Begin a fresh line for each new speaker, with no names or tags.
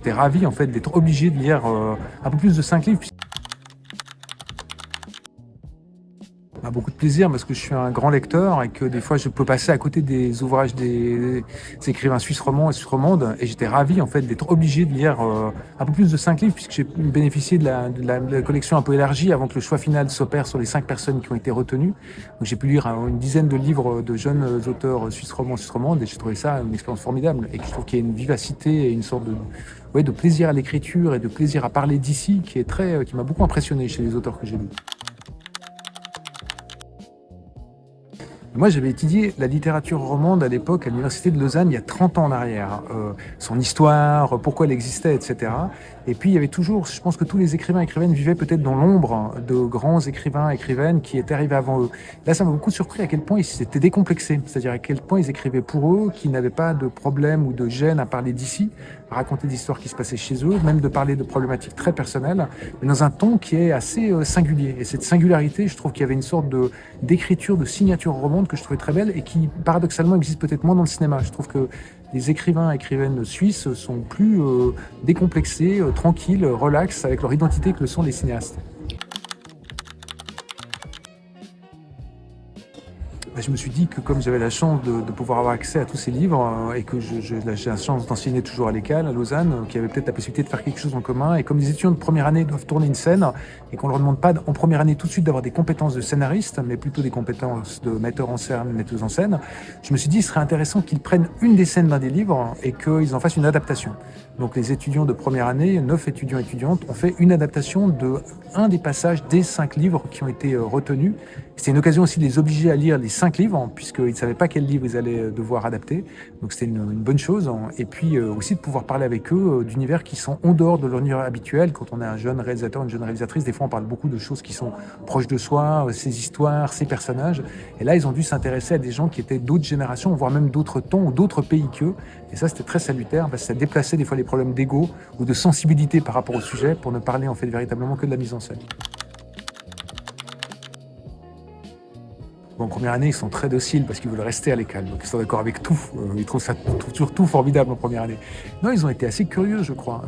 j'étais ravi en fait d'être obligé de lire un peu plus de 5 livres. Beaucoup de plaisir parce que je suis un grand lecteur et que des fois je peux passer à côté des ouvrages des écrivains suisses romands et suisses romandes, et j'étais ravi en fait d'être obligé de lire un peu plus de 5 livres puisque j'ai bénéficié de la collection un peu élargie avant que le choix final s'opère sur les 5 personnes qui ont été retenues. Donc j'ai pu lire une dizaine de livres de jeunes auteurs suisses romands, suisses romandes, et j'ai trouvé ça une expérience formidable et que je trouve qu'il y a une vivacité et une sorte de plaisir à l'écriture et de plaisir à parler d'ici qui m'a beaucoup impressionné chez les auteurs que j'ai lus. Moi, j'avais étudié la littérature romande à l'époque à l'université de Lausanne, il y a 30 ans en arrière. Son histoire, pourquoi elle existait, etc. Et puis, il y avait toujours, je pense que tous les écrivains et écrivaines vivaient peut-être dans l'ombre de grands écrivains et écrivaines qui étaient arrivés avant eux. Là, ça m'a beaucoup surpris à quel point ils s'étaient décomplexés, c'est-à-dire à quel point ils écrivaient pour eux, qu'ils n'avaient pas de problème ou de gêne à parler d'ici, à raconter des histoires qui se passaient chez eux, même de parler de problématiques très personnelles, mais dans un ton qui est assez singulier. Et cette singularité, je trouve qu'il y avait une sorte d'écriture, de signature romande que je trouvais très belle et qui, paradoxalement, existe peut-être moins dans le cinéma. Je trouve que les écrivains et écrivaines suisses sont plus décomplexés, tranquilles, relax, avec leur identité que le sont les cinéastes. Je me suis dit que comme j'avais la chance de pouvoir avoir accès à tous ces livres et que j'ai la chance d'enseigner toujours à l'ECAL, à Lausanne, qu'il y avait peut-être la possibilité de faire quelque chose en commun, et comme les étudiants de première année doivent tourner une scène et qu'on ne leur demande pas en première année tout de suite d'avoir des compétences de scénariste, mais plutôt des compétences de metteur en scène, metteuse en scène, je me suis dit qu'il serait intéressant qu'ils prennent une des scènes d'un des livres et qu'ils en fassent une adaptation. Donc les étudiants de première année, 9 étudiants et étudiantes, ont fait une adaptation de un des passages des 5 livres qui ont été retenus. C'était une occasion aussi de les obliger à lire les 5 livres, puisqu'ils ne savaient pas quel livre ils allaient devoir adapter. Donc c'était une bonne chose. Et puis aussi de pouvoir parler avec eux d'univers qui sont en dehors de leur univers habituel. Quand on est un jeune réalisateur, une jeune réalisatrice, des fois on parle beaucoup de choses qui sont proches de soi, ses histoires, ses personnages. Et là, ils ont dû s'intéresser à des gens qui étaient d'autres générations, voire même d'autres temps ou d'autres pays qu'eux. Et ça, c'était très salutaire, parce que ça déplaçait des fois les problèmes d'ego ou de sensibilité par rapport au sujet pour ne parler en fait véritablement que de la mise en scène. En première année, ils sont très dociles parce qu'ils veulent rester à l'école. Donc ils sont d'accord avec tout. Ils trouvent toujours tout formidable en première année. Non, ils ont été assez curieux, je crois.